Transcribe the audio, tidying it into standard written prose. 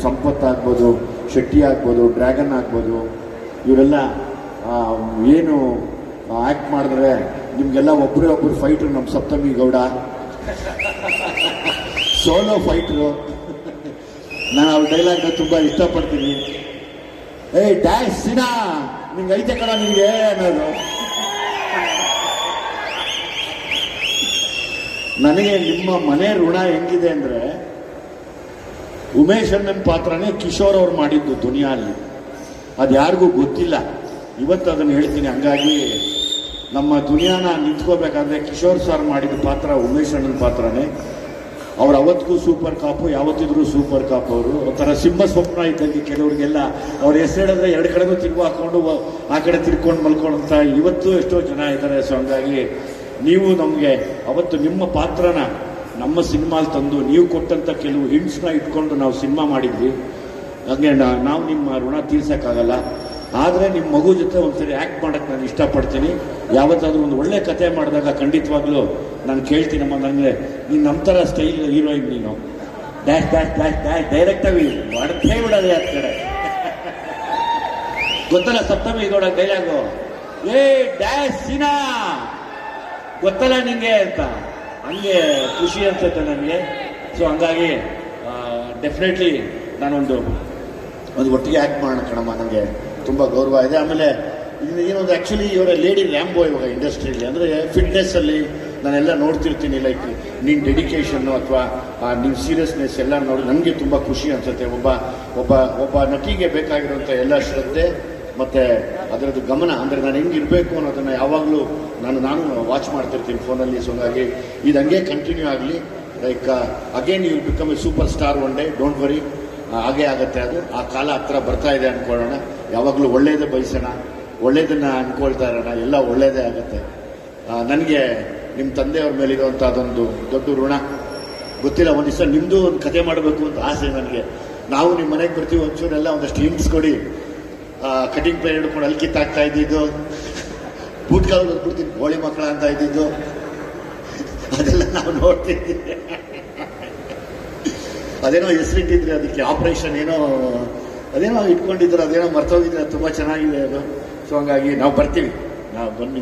ಸಂಪತ್ ಆಗ್ಬೋದು, ಶೆಟ್ಟಿ ಆಗ್ಬೋದು, ಡ್ರ್ಯಾಗನ್ ಆಗ್ಬೋದು, ಇವರೆಲ್ಲ ಏನು ಆ್ಯಕ್ಟ್ ಮಾಡಿದ್ರೆ ನಿಮಗೆಲ್ಲ ಒಬ್ಬರೇ ಒಬ್ಬರು ಫೈಟ್ರು. ನಮ್ಮ ಸಪ್ತಮಿ ಗೌಡ ಸೋಲೋ ಫೈಟ್ರು. ನಾನು ಅವ್ರ ಡೈಲಾಗ್ನ ತುಂಬ ಇಷ್ಟಪಡ್ತೀನಿ. ಡ್ಯಾಶ್ ಸಿನಾ ನಿಂಗೆ ಐತೆ ಕಣ ನಿಂಗೆ ಅನ್ನೋದು. ನನಗೆ ನಿಮ್ಮ ಮನೆ ಋಣ ಹೆಂಗಿದೆ ಅಂದರೆ, ಉಮೇಶ್ ಅಣ್ಣನ ಪಾತ್ರನೇ ಕಿಶೋರ್ ಅವ್ರು ಮಾಡಿದ್ದು ದುನಿಯಲ್ಲಿ. ಅದು ಯಾರಿಗೂ ಗೊತ್ತಿಲ್ಲ. ಇವತ್ತು ಅದನ್ನು ಹೇಳ್ತೀನಿ. ಹಂಗಾಗಿ ನಮ್ಮ ದುನಿಯಾನ ನಿಂತ್ಕೋಬೇಕಾದ್ರೆ ಕಿಶೋರ್ ಸರ್ ಮಾಡಿದ ಪಾತ್ರ ಉಮೇಶ್ ಅಣ್ಣನ ಪಾತ್ರನೇ. ಅವ್ರು ಅವತ್ತಿಗೂ ಸೂಪರ್ ಕಾಪು, ಯಾವತ್ತಿದ್ರು ಸೂಪರ್ ಕಾಪು. ಅವರು ಒಂಥರ ಸಿಂಹ ಸ್ವಪ್ನ ಇದ್ದಂಗೆ ಕೆಲವರಿಗೆಲ್ಲ. ಅವ್ರ ಹೆಸರು ಹೇಳಿದ್ರೆ ಎರಡು ಕಡೆಗೂ ತಿರುಗು ಹಾಕೊಂಡು ಆ ಕಡೆ ತಿರ್ಕೊಂಡು ಮಲ್ಕೊಂಡು ಅಂತ ಇವತ್ತು ಎಷ್ಟೋ ಜನ ಇದ್ದಾರೆ. ಸೊ ಹಂಗಾಗಿ ನೀವು ನಮಗೆ ಅವತ್ತು ನಿಮ್ಮ ಪಾತ್ರನ ನಮ್ಮ ಸಿನಿಮಾಲ್ ತಂದು ನೀವು ಕೊಟ್ಟಂಥ ಕೆಲವು ಹಿಂಟ್ಸ್ನ ಇಟ್ಕೊಂಡು ನಾವು ಸಿನಿಮಾ ಮಾಡಿದ್ವಿ. ಹಾಗೆ ನಾವು ನಿಮ್ಮ ಋಣ ತೀರ್ಸೋಕ್ಕಾಗಲ್ಲ. ಆದರೆ ನಿಮ್ಮ ಮಗು ಜೊತೆ ಒಂದ್ಸರಿ ಆ್ಯಕ್ಟ್ ಮಾಡೋಕ್ಕೆ ನಾನು ಇಷ್ಟಪಡ್ತೀನಿ. ಯಾವತ್ತಾದ್ರೂ ಒಂದು ಒಳ್ಳೆ ಕತೆ ಮಾಡಿದಾಗ ಖಂಡಿತವಾಗ್ಲೂ ನಾನು ಕೇಳ್ತೀನಮ್ಮ, ನನಗೆ ನೀನು ನಮ್ಮ ಥರ ಸ್ಟೈಲ್ ಹೀರೋಯಿನ್, ನೀನು ಡ್ಯಾಶ್ ಡ್ಯಾಶ್ ಡ್ಯಾಶ್ ಡ್ಯಾಶ್ ಡೈರೆಕ್ಟಾಗಿ ಮಾಡೇ ಬಿಡೋದೇ ಆ ಕಡೆ. ಗೊತ್ತಲ್ಲ ಸಪ್ತಮಿ ಗೌಡ ಡೈಲಾಗು, ಡ್ಯಾಶ್ ಸಿನಾ ಗೊತ್ತಲ್ಲ ನಿಂಗೆ ಅಂತ. ಹಂಗೆ ಖುಷಿ ಅನ್ಸುತ್ತೆ ನನಗೆ. ಸೊ ಹಂಗಾಗಿ ಡೆಫಿನೆಟ್ಲಿ ನಾನೊಂದು ಒಟ್ಟಿಗೆ ಆ್ಯಕ್ಟ್ ಮಾಡೋಣ ಕಣಮ್ಮ, ನನಗೆ ತುಂಬ ಗೌರವ ಇದೆ. ಆಮೇಲೆ ಏನೊಂದು ಆ್ಯಕ್ಚುಲಿ ಇವರ ಲೇಡಿ ರ್ಯಾಂಬೋ ಇವಾಗ ಇಂಡಸ್ಟ್ರಿಯಲ್ಲಿ. ಅಂದರೆ ಫಿಟ್ನೆಸ್ಸಲ್ಲಿ ನಾನೆಲ್ಲ ನೋಡ್ತಿರ್ತೀನಿ. ಲೈಕ್ ನಿನ್ನ ಡೆಡಿಕೇಶನ್ನು ಅಥವಾ ನಿಮ್ಮ ಸೀರಿಯಸ್ನೆಸ್ ಎಲ್ಲ ನೋಡಿ ನನಗೆ ತುಂಬ ಖುಷಿ ಅನಿಸುತ್ತೆ. ಒಬ್ಬ ನಟಿಗೆ ಬೇಕಾಗಿರುವಂಥ ಎಲ್ಲ ಶ್ರದ್ಧೆ ಮತ್ತು ಅದರದ್ದು ಗಮನ, ಅಂದರೆ ನಾನು ಹೆಂಗಿರಬೇಕು ಅನ್ನೋದನ್ನು ಯಾವಾಗಲೂ ನಾನು ವಾಚ್ ಮಾಡ್ತಿರ್ತೀನಿ ಫೋನಲ್ಲಿ. ಸೊ ಹಾಗಾಗಿ ಇದು ಹಂಗೆ ಕಂಟಿನ್ಯೂ ಆಗಲಿ. Like again you will become a super star one day, don't worry. ಹಾಗೇ ಆಗುತ್ತೆ. ಅದು ಆ ಕಾಲ ಹತ್ರ ಬರ್ತಾ ಇದೆ ಅಂದ್ಕೊಳ್ಳೋಣ. ಯಾವಾಗಲೂ ಒಳ್ಳೆಯದೇ ಬಯಸೋಣ, ಒಳ್ಳೆಯದನ್ನು ಅಂದ್ಕೊಳ್ತಾ ಇರೋಣ, ಎಲ್ಲ ಒಳ್ಳೆಯದೇ ಆಗುತ್ತೆ. ನನಗೆ ನಿಮ್ಮ ತಂದೆಯವ್ರ ಮೇಲಿರುವಂಥ ಅದೊಂದು ದೊಡ್ಡ ಋಣ. ಗೊತ್ತಿಲ್ಲ, ಒಂದು ದಿವಸ ನಿಮ್ಮದು ಒಂದು ಕತೆ ಮಾಡಬೇಕು ಅಂತ ಆಸೆ ನನಗೆ. ನಾವು ನಿಮ್ಮ ಮನೆಗೆ ಬರ್ತೀವಿ, ಒಂಚೂರೆಲ್ಲ ಒಂದಷ್ಟು ಹಿಂಟ್ಸ್ ಕೊಡಿ. ಕಟಿಂಗ್ ಪೇರ್ ಹಿಡ್ಕೊಂಡು ಅಲ್ಲಿ ಕಿತ್ತಾಗ್ತಾ ಇದ್ದಿದ್ದು, ಬೂಟ್ಗಾಲ್ ಬಿಡ್ತೀನಿ ಗೋಳಿ ಮಕ್ಕಳ ಅಂತ ಇದ್ದಿದ್ದು, ಅದೆಲ್ಲ ನಾವು ನೋಡ್ತಿದ್ದೀವಿ. ಅದೇನೋ ಹೆಸರಿಟ್ಟಿದ್ರೆ ಅದಕ್ಕೆ ಆಪರೇಷನ್ ಏನೋ ಅದೇನೋ ಇಟ್ಕೊಂಡಿದ್ರು, ಅದೇನೋ ಮರ್ತೋಗಿದ್ರೆ. ತುಂಬ ಚೆನ್ನಾಗಿದೆ ಅದು. ಸೊ ಹಂಗಾಗಿ ನಾವು ಬರ್ತೀವಿ, ನಾವು ಬನ್ನಿ.